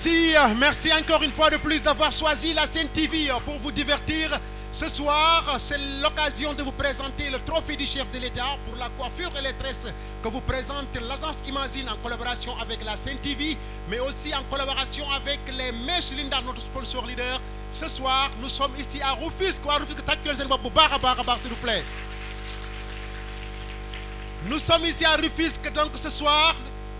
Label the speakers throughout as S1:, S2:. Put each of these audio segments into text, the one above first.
S1: Merci encore une fois de plus d'avoir choisi la Sen TV pour vous divertir. Ce soir, c'est l'occasion de vous présenter le trophée du chef de l'État pour la coiffure et les tresses que vous présente l'agence Imagine en collaboration avec la Sen TV, mais aussi en collaboration avec les Mèches Linda, notre sponsor leader. Ce soir, nous sommes ici à Rufisque. S'il vous plaît. Nous sommes ici à Rufisque, donc ce soir,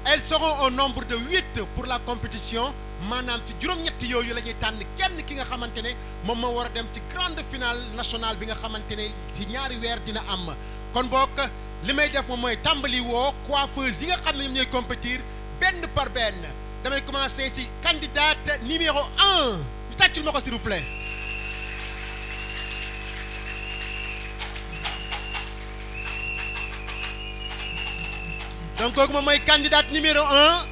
S1: elles seront au nombre de 8 pour la compétition. Manam ci juróom-ñett yooyu la ñuy tànn kenn ki nga xamante ne moom moo war a dem ci grande finale nationale bi nga xamante ne ci ñaari weer dina am. kon bokk li may def moom mooy tàmbali woo coiffeuse yi nga xam ne ñoom ñooy compétir benn par benn. damay commencer ci candidate numéro 1 ñu tàccul ma ko s'il vous plaît. donc kooku moom mooy candidate numéro 1.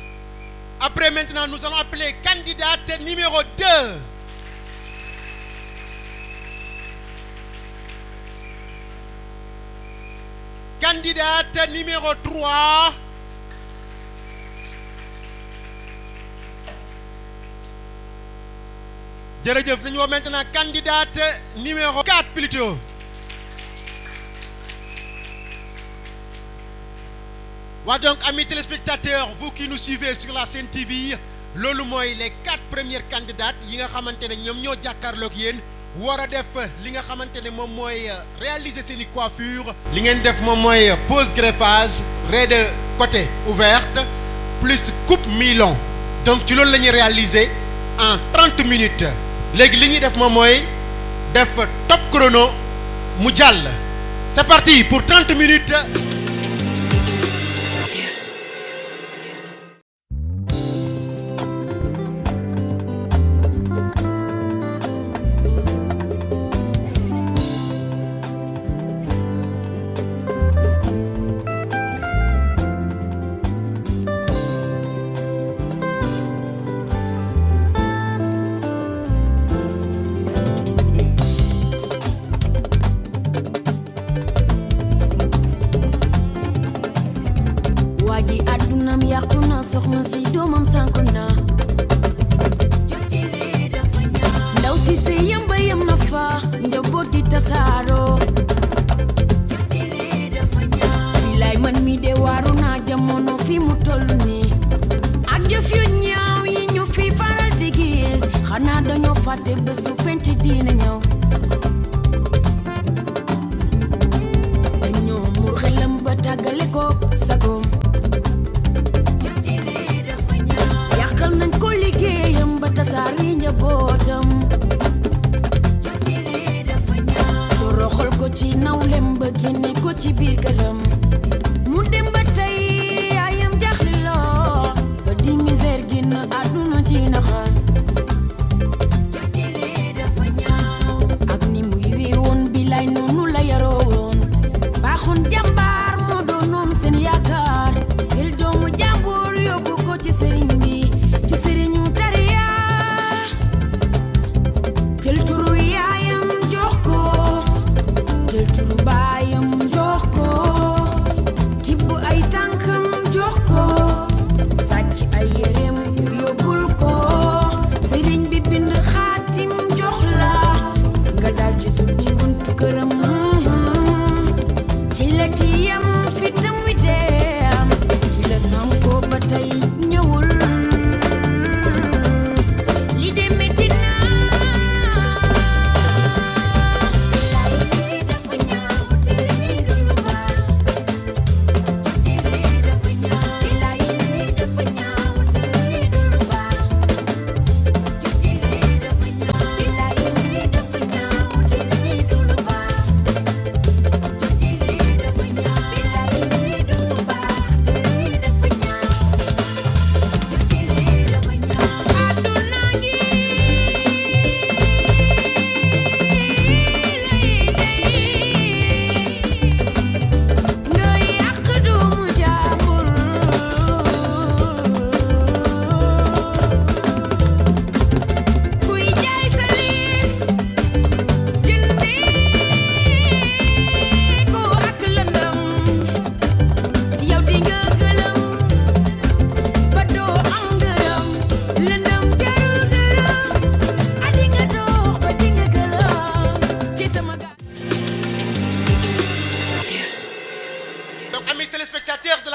S1: Après, maintenant, nous allons appeler candidate numéro 2. Candidate numéro 3. Jërëjëf, nous avons maintenant candidate numéro 4 plutôt. Donc, amis téléspectateurs, vous qui nous suivez sur la Sen TV, loolu mooy les 4 premières candidates yi nga xamante ne ñoom ñoo jàkkaarloog yéen war a def li nga xamante ne moom mooy réaliser seeni coiffure. li ngeen def moom mooy pose greffage, raie de côté ouverte plus coupe mi-long. donc ci loolu la ñuy réaliser en 30 minutes. léegi li ñuy def moom mooy def top chrono mu jàll. c'est parti pour 30 minutes.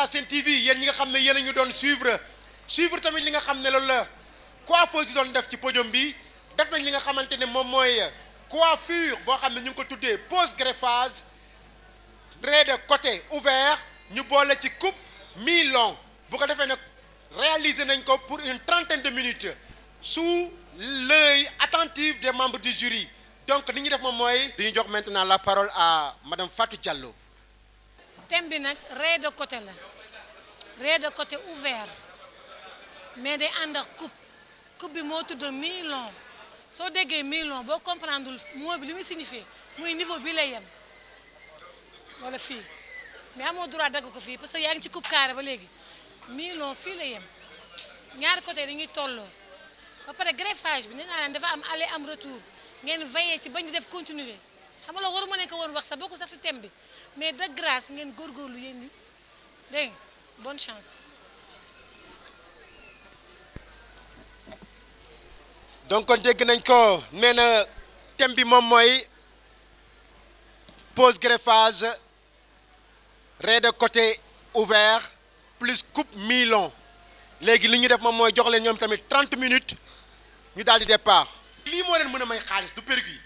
S1: la Sen TV yéen ñi nga xam ne yéen a ñu doon suivre tamit li nga xam ne loolu la coiffeuse yi doon def ci podium bi def nañ li nga xamante ne moom mooy coiffure boo xam ne ñu ngi ko tuddee pose greffage raie de côté ouvert ñu boole ci coupe mi-long bu ko defee nag réaliser nañ ko pour une trentaine de minutes sous l'œil attentif des membres du jury. Donc li ñu def moom mooy dañu jox maintenant la parole à madame Fatou Diallo.
S2: thème bi nag raie de côté la raie de côté ouvert mais day ànd ak coupe bi moo tudd mi-long soo déggee mi-long boo comprendre mot bi li muy signifié muy niveau bi lay yem wala fii mais amoo droit dagg ko fii parce que yaa ngi ci coupe carré ba léegi mi-long fii lay yem ñaari côté dañuy tolloo ba pare greffage bi nee naa leen dafa am aller am retour ngeen veillé ci bañ di def continuer xam nga la waruma ne ko woon wax sax bokku sax si thème bi mais de grâce ngeen góorgóorlu yéen ñi dégg nga bonne chance.
S1: donc kon dégg nañ ko nee na thème bi moom mooy pose greffage raie de côté ouvert plus coupe mi-long léegi li ñu def moom mooy jox leen ñoom tamit 30 minutes ñu daal di départ. lii moo leen mën a may xaalis du pergu yi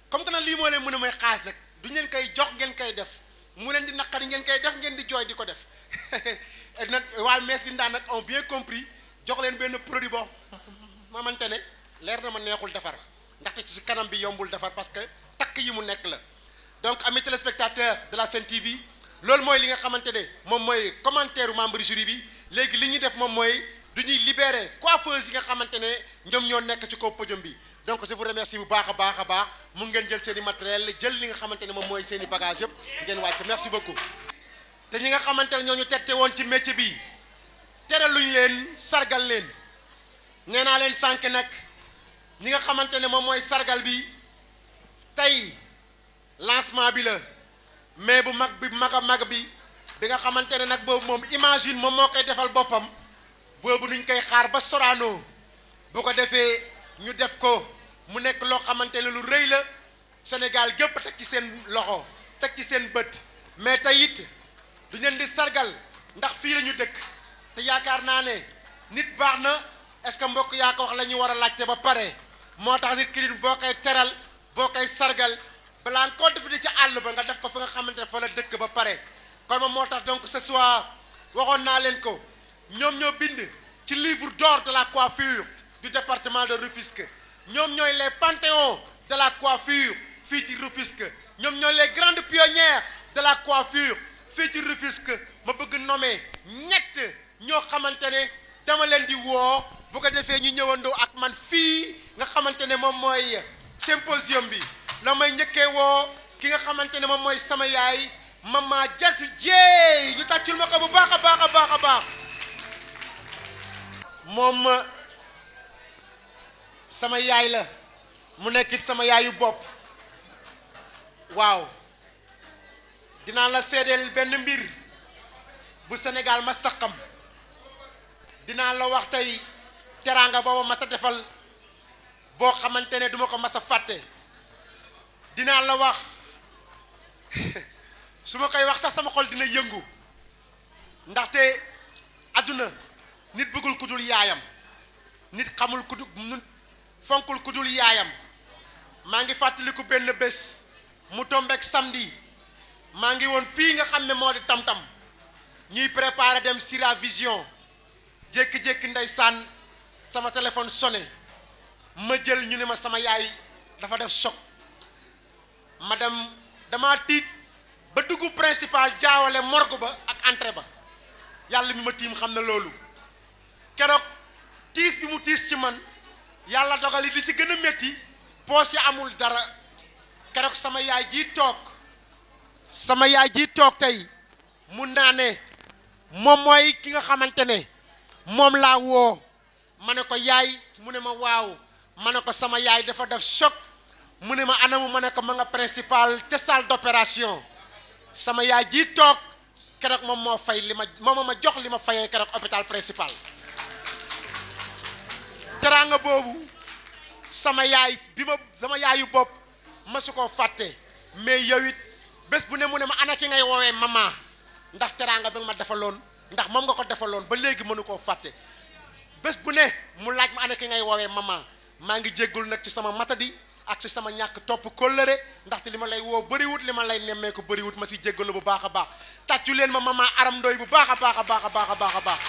S1: comme que nag lii moo leen mën a may xaalis nag duñ leen koy jox ngeen koy def mu leen di naqari ngeen koy def ngeen di jooy di ko def nag waa mees di ndaan nag ont bien compris jox leen benn produit boo xamante ne leer na ma neexul defar ndaxte ci kanam bi yombul defar parce que takk yi mu nekk la. donc amis téléspectateurs de la Sen TV loolu mooy li nga xamante ne moom mooy commentaire membre jury bi léegi li ñuy def moom mooy du ñuy libérer coiffeuse yi nga xamante ne ñoom ñoo nekk ci kaw podium bi. donc je vous remercie bu baax a baax mu ngeen jël seen i matériel jël li nga xamante ne moom mooy seen i bagage yëpp ngeen wàcc merci beaucoup. te ñi nga xamante ne ñoo ñu tette woon ci métier bi tere luñ leen sargal leen nee naa leen sànq nag ñi nga xamante ne moom mooy sargal bi tey lancement bi la mais bu mag a mag bi nga xamante ne nag boobu moom imagine moom moo koy defal boppam boobu nuñ koy xaar ba Sorano bu ko defee ñu def ko mu nekk loo xamante ne lu rëy la Sénégal gépp teg ci seen loxo teg ci seen bët mais tey it du leen di sargal ndax fii la ñu dëkk te yaakaar naa ne nit baax na est-ce que mbokk yaa ko wax la ñu war a laajte ba pare moo tax nit ki boo koy teral boo koy sargal balaa nga koo def di ci àll ba nga def ko fa nga xamante ne fa la dëkk ba pare kon moom moo tax donc ce soir waxoon naa leen ko ñoom ñoo bind ci livre d'or de la coiffure du département de Rufisque ñoom ñooy les panthéons de la coiffure fii ci Rufisque ñoom ñooy les grandes pionnières de la coiffure fii ci Rufisque ma bëgg nommer ñett ñoo xamante ne dama leen di woo bu ko defee ñu ñëwandoo ak man fii nga xamante ne moom mooy symposium bi la may njëkkee woo ki nga xamante ne moom mooy sama yaay Mama Diatou Dieye ñu tàccul ma ko bu baax a baax moom sama yaay la mu nekkit sama yaayu bopp waaw dinaa la seedeel benn mbir bu Sénégal mas ta xam dinaa la wax tey teraanga booba mas a defal boo xamante ne duma ko mas a fàtte dinaa la wax su ma koy wax sax sama xol dina yëngu ndaxte àdduna nit bëggul ku dul yaayam nit xamul ku dul nit fonkul ku dul yaayam maa ngi fàttaliku benn bés mu tombeek samedi maa ngi woon fii nga xam ne moo di tam-tam ñuy préparer dem Sira Vision jékki-jékki ndeysaan sama téléphone sonné ma jël ñu ne ma sama yaay dafa def choc ma dem dama tiit ba dugg principal jaawale morgue ba ak entrée ba yàlla mi ma tiim xam na loolu keroog tiis bi mu tiis ci man yàlla dogali li ci gën a métti poos yi amul dara keroog sama yaay ji toog tey mun naa ne moom mooy ki nga xamante ne moom laa woo ma ne ko yaay mu ne ma waaw ma ne ko sama yaay dafa def choc mu ne ma anamu ma ne ko ma nga principal ca salle d'opération sama yaay ji toog keroog moom moo fay li ma moom ma jox li ma fayee keroog hôpital principal teraanga boobu sama yaayu bopp ma su ko fàtte mais yow it bés bu ne mu ne ma ana ki ngay woowee mama ndax teraanga bi nga ma defaloon ndax moom nga ko defaloon ba léegi mënu koo fàtte bés bu ne mu laaj ma ana ki ngay woowee maman maa ngi jéggul nag ci sama matadi ak ci sama ñàkk topp kóllëre ndaxte li ma lay woo bëriwut li ma lay nemmeeku bëriwut ma si jéggalu bu baax a baax tàccu leen ma maman Aram Ndoy bu baax a baax a baax a baax a baax a baax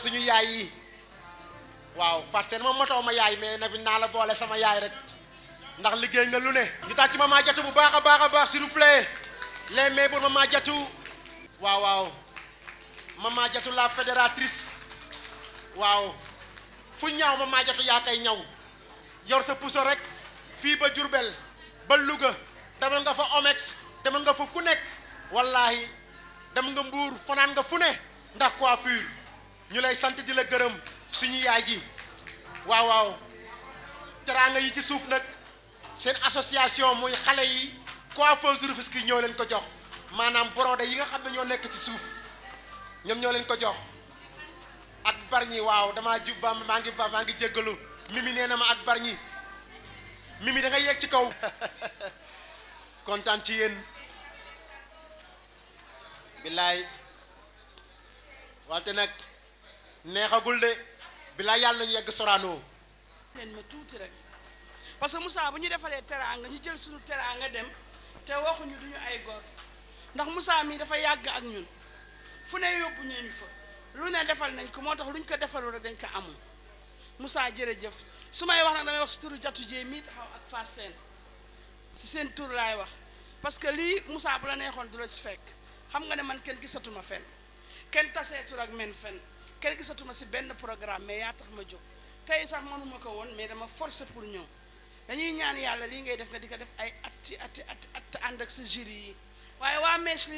S1: suñu yaay yi waaw Fatou Seen moom motoo ma yaay mais nabi naa la boole sama yaay rek ndax liggéey nga lu ne ñu tàcc maman Jatu bu baax a baax s'il vous plaît les mains pour maman Jatu waaw maman Jatu la fédératrice waaw fu ñaaw maman Jatu yaa koy ñaw yor sa puso rek fii ba Jurbel ba Louga demal nga fa Omex demal nga fa ku nekk wallahi dem nga Mbuur fanaan nga fu ne ndax coiffure ñu lay sant di la gërëm suñu yaay ji waaw teraanga yi ci suuf nag seen association muy xale yi coiffeuse Rufisque yi ñoo leen ko jox maanaam brodé yi nga xam ne ñoo nekk ci suuf ñoom ñoo leen ko jox ak Bargny waaw damaa jub ba maa ngi jéggalu Mimi nee na ma ak Bargny Mimi da nga yegg ci kaw kontaan ci yéen billaay wante nag neexagul de billaay yàlla nañu yegg Sorano
S3: leen ma tuuti rek parce que Moussa bu ñu defalee teraanga ñu jël suñu teraanga dem te waxuñu duñu ay góor ndax Moussa mii dafa yàgg ak ñun fu ne yóbbu ñu fa lu ne defal nañ ko moo tax luñ ko defalul rek dañ ko amul Moussa jërëjëf su may wax nag damay wax si turu Jatu Jéey mii taxaw ak Fatou Seen si seen tur laay wax parce que lii Moussa bu la neexoon du la ci fekk xam nga ne man kenn gisatuma fenn kenn taseetul ak men fenn kenn gisatuma si benn programme mais yaa tax ma jóg tey sax mënuma ko woon mais dama forcé pour ñëw dañuy ñaan yàlla lii ngay def nga di ko def ay at ànd ak sa jury yi waaye waa Mèche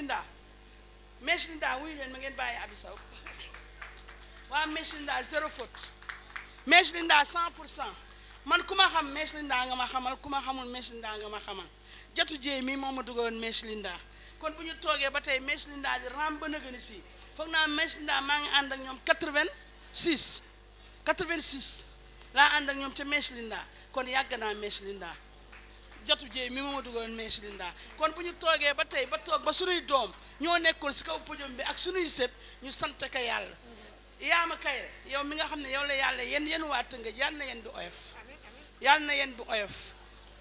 S3: Linda wuyu leen ma ngeen bàyyi Abi Sow waa Mèche Linda zéro faute Mèche Linda 100% man ku ma xam Mèche Linda nga ma xamal ku ma xamul Mèche Linda nga ma xamal Jatu Jéey mii moo ma duggoon Mèche Linda kon bu ñu toogee ba tey Mèche Linda di ram ba nëgëni si foog naa Mèche Linda maa ngi ànd ak ñoom 86 laa ànd ak ñoom ca Mèche Linda kon yàgg naa Mèche Linda Jatu Jéey mi moo ma duggoon Mèche Linda kon bu ñu toogee ba tey ba toog ba suñuy doom ñoo nekkoon si kaw podium bi ak suñuy sët ñu sant ka yàlla Yaama Kayre yow mi nga xam ne yow la yàlla yéen waa Tëngéej yal na yéen bi oyof yal na yéen bi oyof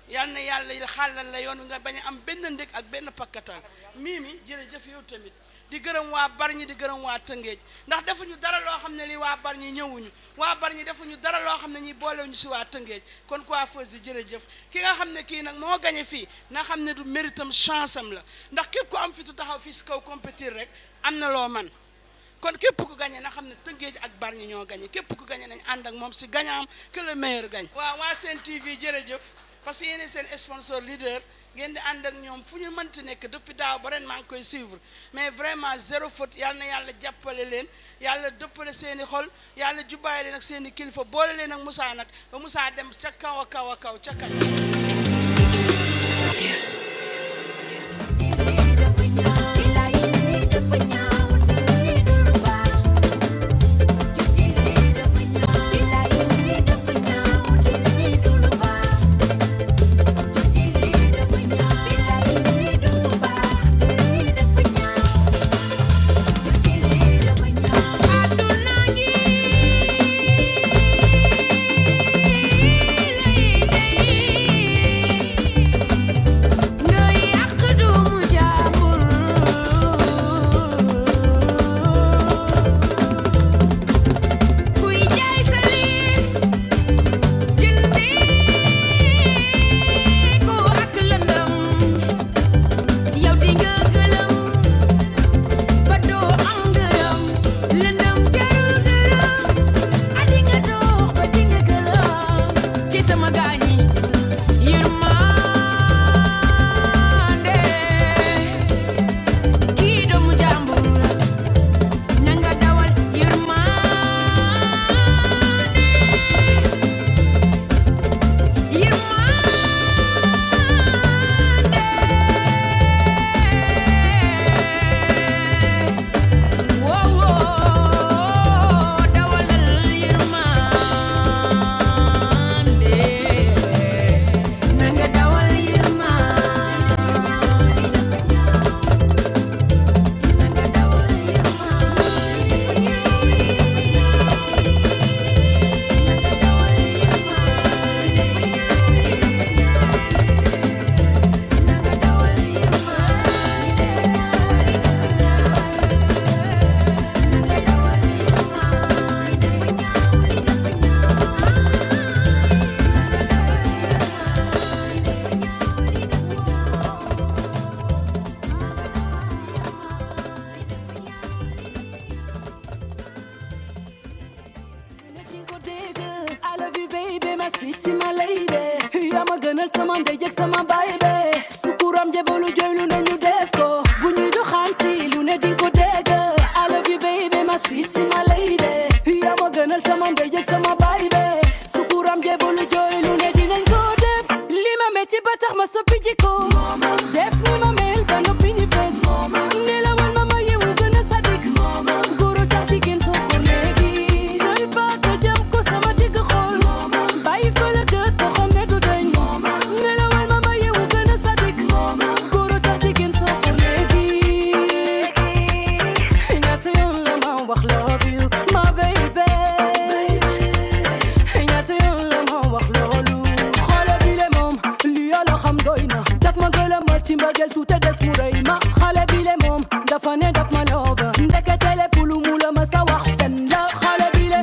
S3: yal na yàlla xàllal la yoon nga bañ a am benn ndég ak benn pakkatal Mimi jërëjëf yow tamit di gërëm waa Bargny di gërëm waa Tëngéej ndax defuñu dara loo xam ne li waa Bargny ñëwuñu waa Bargny defuñu dara loo xam ne ñi boolewuñu si waa Tëngéej kon coiffeuse yi jërëjëf ki nga xam ne kii nag moo gañe fii na xam ne du méritam chance am la ndax képp ku am fitu taxaw fii si kaw compétir rek am na loo man kon képp ku gañe na xam ne Tëngéej ak Bargny ñoo gañe képp ku gañe nañ ànd ak moom si gañaam que le meilleur gagne waaw waa Sen TV jërëjëf parce que yéen seen sponsor leader ngeen di ànd ak ñoom fu ñu mënti nekk depuis daaw ba ren maa ngi koy suivre mais vraiment zéro faute yàlla na yàlla jàppale leen yàlla dëppale seen i xol yàlla jubbaay leen ak seen i kilifa boole leen ak Moussa nag ba Moussa dem ca kaw a kaw a kaw ca kañ
S4: gënal sama ndey ak sama baay be sukuram jebolu joylu nañu def ko bu ñuy doxaan si lu ne dinga ko dégg I love you baby my sweet si my lady yaa ma gënal sama ndey ak sama baay be sukuram jebolu joylu ne dinañ ko def li ma metti ba tax ma soppi jikko def ni ma mel ba noppi ñi fees ne la wan ma yewu gën a sadik góoro tax jigéen soo ko léegi jël paaka jam ko sama digg xol bàyyi fële kët boo xam ne du dañ ne la wan ma yewu gën a sadik góoro tax jigéen soo ko léegi ñaata yoon la ma wax love you my baby ñaata yoon la ma wax loolu xale bi le moom li yàlla xam doy na daf ma gëlëmal ci mbëggeel tuute des mu rëy ma xale bi le moom dafa ne daf ma love ndekete le pulu mu la ma sa wax fen la xale bi le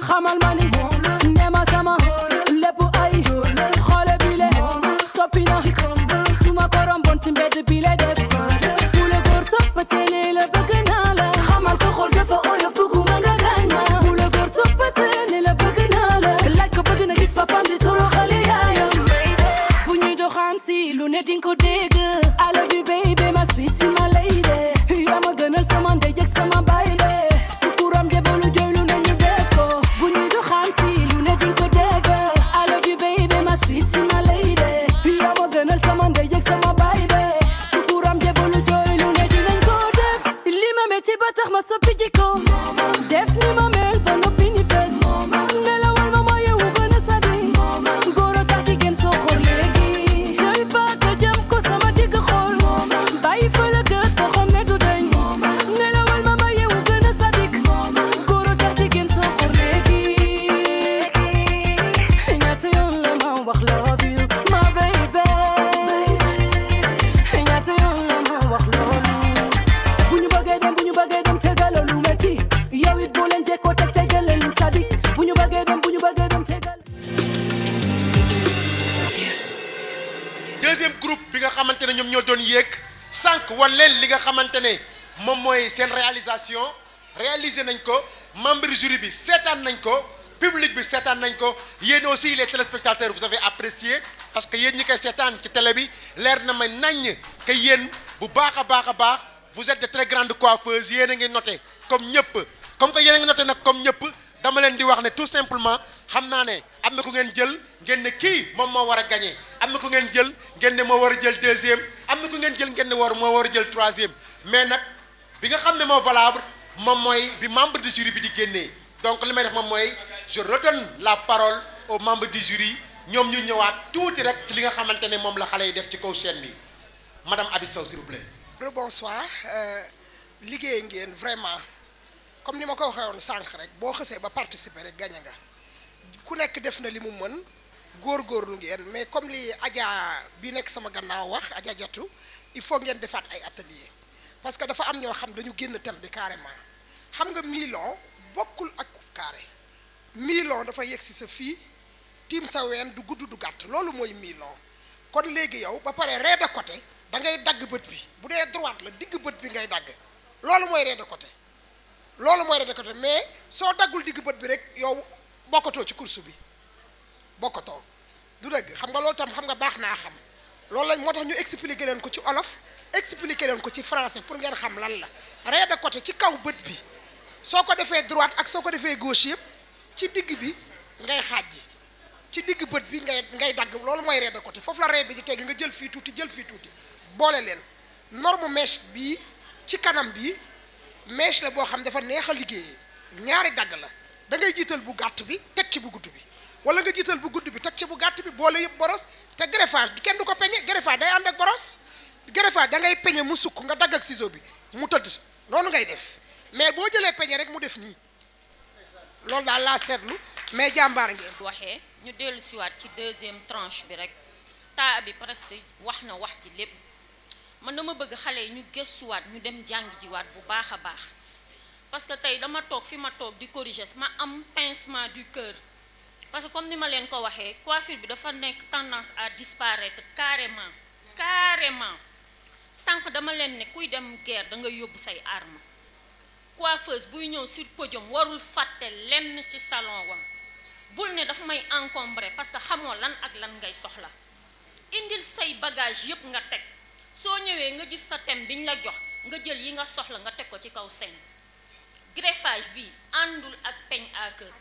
S4: xamal ma ni ne ma sama lépp ay xale bi le soppi na su ma ko romboon ci mbedd bi le def bu la góor toppatee ne la bëgg naa la xamal ko xol dafa oyof bëgguma nga gaañ ma bu la góor toppatee ne la bëgg naa la laaj ko bëgg na gis papam di toro xale yaayam bu ñuy doxaan si lu ne dinga ko dégg I love you baby my sweet si my lady yaa ma gënal sama ndey ak sama baay be sukuram jebolu joylu nañu def ko bu ñuy doxaan si lu ne dinga ko dégg I love you baby my sweet si my lady yaa ma gënal sama ndey ak sama baay be sukuram jebolu joylu ne dinañ ko def li ma metti ba tax ma soppi jikko def ni ma mel ba noppi ñi fees ne la wan ma yewu gën a sadi góoro tax jigéen soo xor léegi jël paaka jam ko sama digg xol bàyyi fële kët boo xam ne du dañ ne la wan ma yewu gën a sadik góoro tax jigéen soo xor léegi ñaata yoon la ma wax love you my baby ñaata yoon la ma wax loolu bu ñu bëggee dem tegal lu metti yow it boo leen jekkoo teg tegal leen lu sadik bu ñu bëggee dem tegal
S1: deuxième groupe bi nga xamante ne ñoom ñoo doon yéeg sànq wan leen li nga xamante ne moom mooy seen réalisation réalisé nañ ko membre jury bi seetaan nañ ko public bi seetaan nañ ko yéen aussi les téléspectateurs vous avez apprécié parce que yéen ñi koy seetaan ci télé bi leer na ma naññ que yéen bu baax a baax vous êtes de très grandes coiffeuses yéen a ngi noté comme ñëpp comme que yéen a ngi noté nag comme ñëpp dama leen di wax ne tout simplement xam naa ne am na ku ngeen jël ngeen ne kii moom moo war a gagné am na ku ngeen jël ngeen ne moo war a jël deuxième am na ku ngeen jël ngeen ne moo war a jël troisième mais nag bi nga xam ne moo valable moom mooy bi membre du jury bi di génnee donc li may def moom mooy je redonne la parole aux membres du jury ñoom ñu ñëwaat tuuti rek ci li nga xamante ne moom la xale yi def ci kaw chaîne bi madame Abi Sow s'il vous plaît.
S5: Bonsoir liggéey ngeen vraiment comme ni ma ko waxee woon sànq rek boo xësee ba participer rek gañe nga ku nekk def na li mu mën góorgóorlu ngeen mais comme li Adja bi nekk sama gannaaw wax Adja Jatu il faut ngeen defaat ay atelier parce que dafa am ñoo xam dañu génn thème bi carrément xam nga milon bokkul ak carré milon dafa yegg si sa fii tiim sa ween du gudd du gàtt loolu mooy milon kon léegi yow ba pare rez de côté da ngay dagg bët bi bu dee droite la digg bët bi ngay dagg loolu mooy rez de côté mais soo daggul digg bët bi rek yow bokkatoo ci course bi bokkatoo du dëgg xam nga loolu tam xam nga baax naa xam loolu lañ moo tax ñu expliquer leen ko ci olof expliquer leen ko ci français pour ngeen xam lan la rez de côté ci kaw bët bi soo ko defee droite ak soo ko defee gauche yëpp ci digg bi ngay xaaj ji ci digg bët bi ngay dagg loolu mooy rez de côté foofu la rez bi di tegg nga jël fii tuuti boole leen norme mèche bii ci kanam bi mèche la boo xam dafa neex a liggéeyee ñaari dagg la da ngay jiital bu gàtt bi teg ci bu gudd bi wala nga jiital bu gudd bi teg ci bu gàtt bi boole yëpp boros te greffage kenn du ko peñe greffage day ànd ak boros greffage da ngay peñe mu sukk nga dagg ak ciseau bi mu tëdd noonu ngay def mais boo jëlee peñe rek mu def nii loolu daal laa seetlu mais jàmbaar ngeen.
S6: waxee ñu dellu siwaat ci deuxième tranche bi rek taa bi presque wax na wax ci lépp man dama bëgg xale yi ñu gëstuwaat ñu dem jàng jiwaat bu baax a baax parce que tey dama toog fi ma toog di corriger ma am pincement du cœur parce que comme ni ma leen ko waxee coiffure bi dafa nekk tendance à disparaître carrément sànq dama leen ne kuy dem guerre da nga yóbbu say arme coiffeuse buy ñëw sur podium warul fàtte lenn ci salon wam bul ne dafa may encombrer parce que xamoo lan ak lan ngay soxla indil say bagage yëpp nga teg soo ñëwee nga gis sa thème biñ la jox nga jël yi nga soxla nga teg ko ci kaw scène greffage bi àndul ak peigne à cœur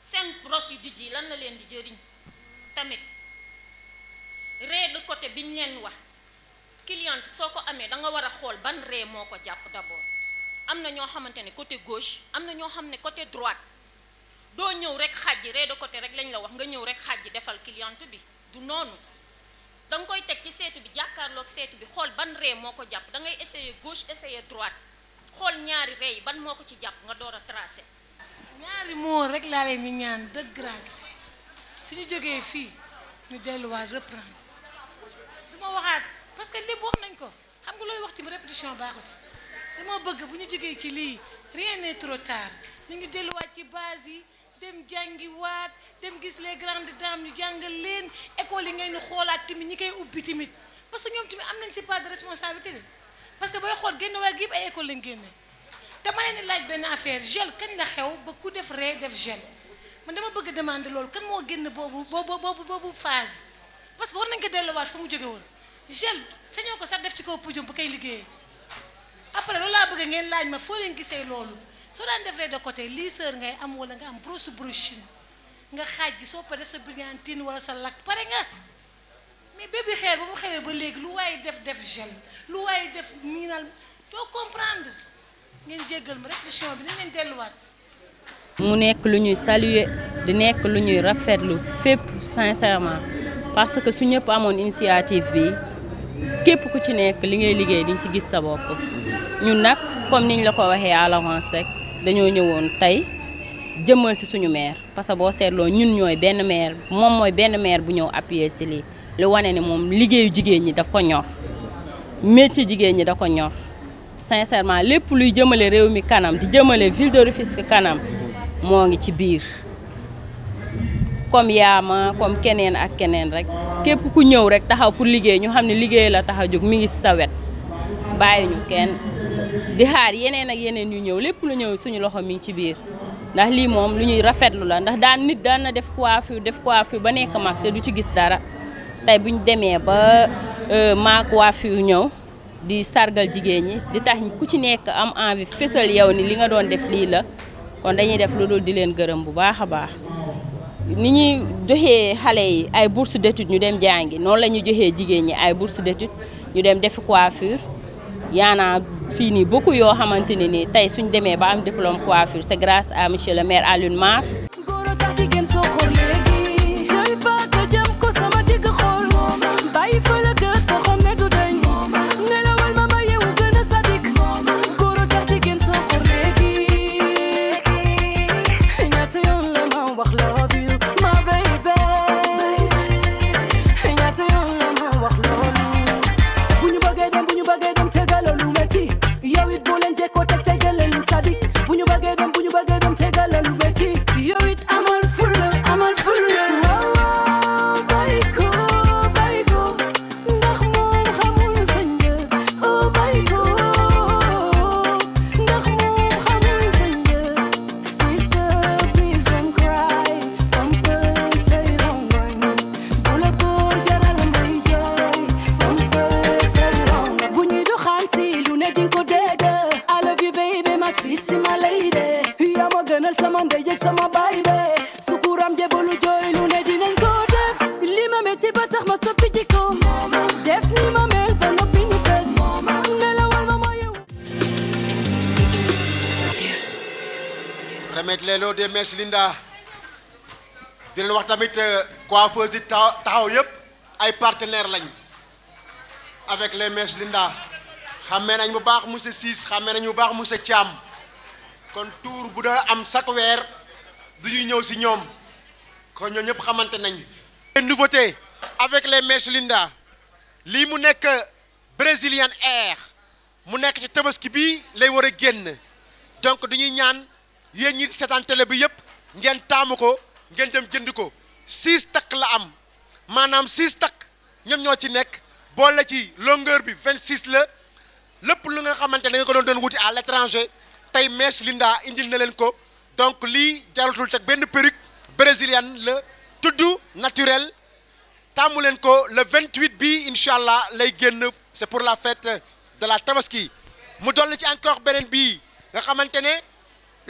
S6: seen brosse yu dijj yi lan la leen di jëriñ tamit raie de côté biñ leen wax cliente soo ko amee da nga war a xool ban raie moo ko jàpp d'abord am na ñoo xamante ne côté gauche am na ñoo xam ne côté droite doo ñëw rek xàjji raie de côté rek lañ la wax nga ñëw rek xàjji defal cliente bi du noonu da nga koy teg ci seetu bi jàkkaarloog seetu bi xool ban raie moo ko jàpp da ngay essayer gauche essayer droite xool ñaari raie yi ban moo ko ci jàpp nga door a tracer.
S2: ñaari moo rek laa leen di ñaan de grâce suñu jógee fii ñu delluwaat reprendre duma waxaat parce que lépp wax nañ ko xam nga looy wax ci répétition baaxut dama bëgg bu ñu jógee ci lii rien n'est trop tard ñu ngi delluwaat ci base yi dem jàngi waat dem gis les grandes dames ñu jàngal leen école yi ngeen di xoolaat tamit ñi koy ubbi tamit parce que ñoom tamit am nañ si part de responsabilité de parce que booy xool génn waa gi yëpp ay école lañ génne te ma leen di laaj benn affaire gel kañ la xew ba ku def raie def gel man dama bëgg demander loolu kan moo génn boobu phase parce que war nañ ko delluwaat fu mu jóge woon gel sañoo ko sax def ci kaw pujum bu koy liggéeyee après loolu laa bëgg ngeen laaj ma foo leen gisee loolu soo daan def raie de côté lisseur ngay am wala nga am brosse brushing nga xaaj gi soo paree sa brillantine wala sa lakk pare nga mais bébé xeer ba mu xewee ba léegi lu waaye def gel lu waaye def miinal doo comprendre ngeen jéggal ma répétition bi nañ leen delluwaat.
S7: mu nekk lu ñuy saluer di nekk lu ñuy rafetlu fépp sincèrement parce que su ñëpp amoon initiative bi képp ku ci nekk li ngay liggéey diñ ci gis sa bopp ñun nag comme niñ la ko waxee à l'avance rek dañoo ñëwoon tey jëmmal si suñu maire parce que boo seetloo ñun ñooy benn maire moom mooy benn maire bu ñëw appuyer si lii li wane ne moom liggéeyu jigéen ñi daf ko ñor métier jigéen ñi da ko ñor sincèrement lépp luy jëmale réew mi kanam di jëmale ville de Rufisque kanam moo ngi ci biir comme yaama comme keneen ak keneen rek képp ku ñëw rek taxaw pour liggéey ñu xam ne liggéey la tax a jóg mi ngi sa wet bàyyi ñu kenn di xaar yeneen ak yeneen yu ñëw lépp lu ñëw suñu loxo mi ngi ci biir ndax lii moom lu ñuy rafetlu la ndax nit daan na def coiffure ba nekk mag te du ci gis dara tey bu ñu demee ba ma coiffure ñëw di sargal jigéen ñi di tax ku ci nekk am envie fésal yow ni li nga doon def lii la kon dañuy def lu dul di leen gërëm bu baax a baax ni ñuy joxee xale yi ay bourse d'études ñu dem jàngi noonu la ñuy joxee jigéen ñi ay bourse d'études ñu dem defi coiffure yaana fii nii beaucoup yoo xamante ne nii tey suñ demee ba am diplôme coiffure c'est grâce à monsieur le maire Alioune Mar.
S1: remettre les lots des mèches Linda di leen wax tamit coiffeuse yi taxaw yëpp ay partenaires lañ avec les mèches Linda xamee nañ bu baax monsieur Ciss xamee nañ bu baax monsieur Thiam kon tour bu da am chaque weer du ñuy ñëw si ñoom kon ñoo ñëpp xamante nañ. nouveauté avec les mèches Linda lii mu nekk Brazilian Air mu nekk ci tabaski bi lay war a génn donc dañuy ñaan yéen ñi seetaan télé bi yëpp ngeen taamu ko ngeen dem jënd ko 6 takk la am maanaam 6 takk ñoom ñoo ci nekk boole ci longueur bi 26 la lépp lu nga xamante ne nga ko doon wuti à l'étranger tey mèche Linda indil na leen ko donc lii jaratul teg benn perruque brésilienne la tudd naturel tàmmu leen ko le 28 bi incha allah lay génn c'est pour la fête de la tabaski mu dolli ci encore beneen bii nga xamante ne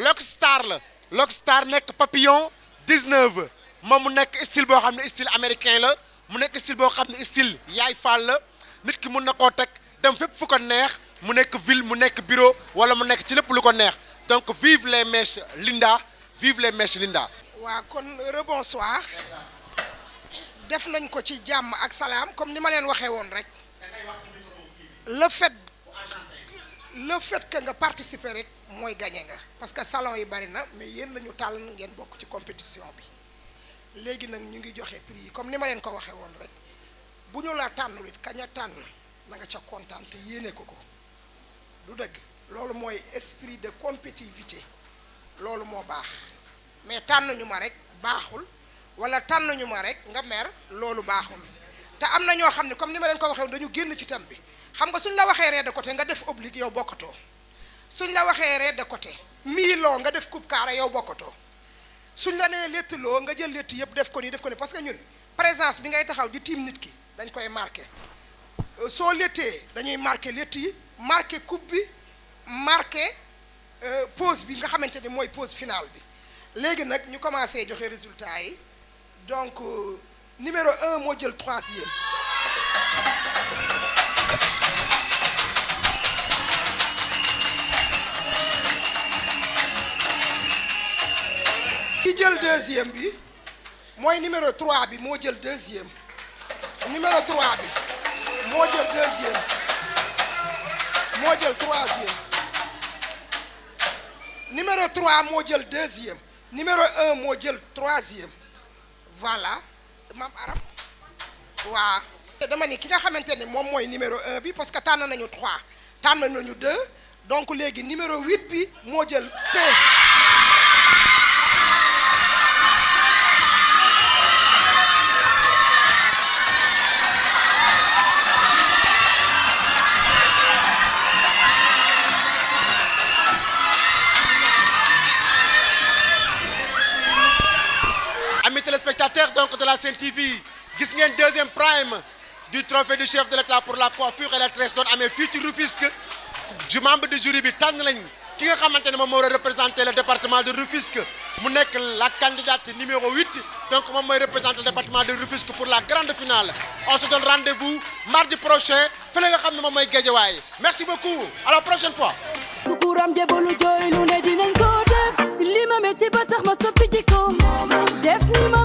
S1: Lockstar la Lockstar nekk papillon 19 moom mu nekk style boo xam ne style américain la mu nekk style boo xam ne style yaay faal la nit ki mun na koo teg dem fépp fu ko neex mu nekk ville mu nekk bureau wala mu nekk ci lépp lu ko neex donc vive les mèches Linda vive les mèches Linda.
S5: waa kon rebonsoir def nañ ko ci jàmm ak salaam comme ni ma leen waxee woon rek le fait que nga participer rek mooy gagné nga parce que salon yi bari na mais yéen la ñu tàll ngeen bokk ci compétition bi léegi nag ñu ngi joxe prix yi comme ni ma leen ko waxee woon rek bu ñu la tànnul it kañ a tànn na nga ca kontaan te yéene ko du dëgg loolu mooy esprit de compétitivité loolu moo baax mais tànn ñu ma rek baaxul wala tànn ñu ma rek nga mer loolu baaxul te am na ñoo xam ne comme ni ma leen ko waxee woon dañu génn ci thème bi xam nga suñ la waxee raid de côté nga def oblique yow bokkatoo suñ la waxee raid de côté mi-long nga def coupe carré yow bokkatoo suñ la nee létt loo nga jël létt yëpp def ko nii parce que ñun présence bi ngay taxaw di tiim nit ki dañ koy marqué soo léttee dañuy marqué létt yi marqué coupe bi marqué pause bi nga xamante ni mooy pause finale bi léegi nag ñu commencé joxe résultat yi donc numéro 1 moo jël 3e. ki jël 2e bi mooy numéro 3 bi moo jël 2e numéro 3 bi moo jël 2e moo jël 3e numéro 3 moo jël 2e numéro 1 moo jël 3e voilà maam Arab waa dama ni ki nga xamante ne moom mooy numéro 1 bi parce que tànn nañu 3 tànn nañu 2 donc léegi numéro 8 bi moo jël P.
S1: Amis téléspectateurs donc de la Sen TV gis ngeen deuxième prime du trophée du chef de l'État pour la coiffure et la tresse doon amee fii ci Rufisque du membre de jury bi tànn lañ ki nga xamante ne moom moo war a représenter le département de Rufisque mu nekk la candidate numéro 8 donc moom mooy représenter le département de Rufisque pour la grande finale on se donne rendez-vous mardi prochain fële nga xam ne moom mooy Guédiawaye merci beaucoup à la prochaine fois.
S4: sukuram jebolu jooy lu ne dinañ ko def li ma metti ba tax ma soppi jikko def ni ma